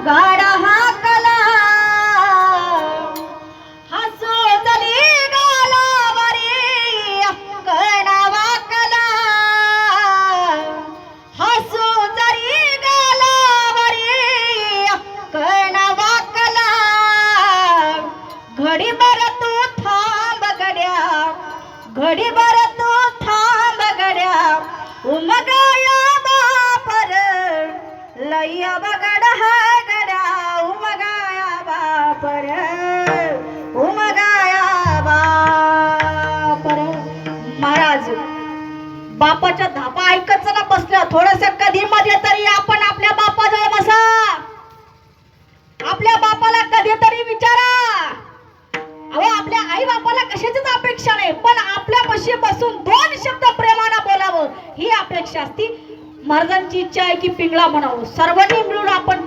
गाडा हाकला हसू चली गालावरी कणा वाकला हसू चली गालावरी कणा वाकला घडीभर तू थांब गड्या घडीभर तू थांब गड्या उमगाया बापर लय बगड हा गड्या उमगाया बापर उमगाया बापर. महाराज बापाच्या धापा ऐकत ना बसल्या थोडस कधी मध्ये तरी आपण आपल्या बापाजवळ बसा आपल्या बापाला कधीतरी विचारा. अहो आपल्या आई बापाला कशाचीच अपेक्षा नाही पण आपल्यापाशी बसून दोन शब्द प्रेमाने बोलावं ही अपेक्षा असती. महाराजांची इच्छा आहे की पिंगळा म्हणावं सर्वांनी मिळून आपण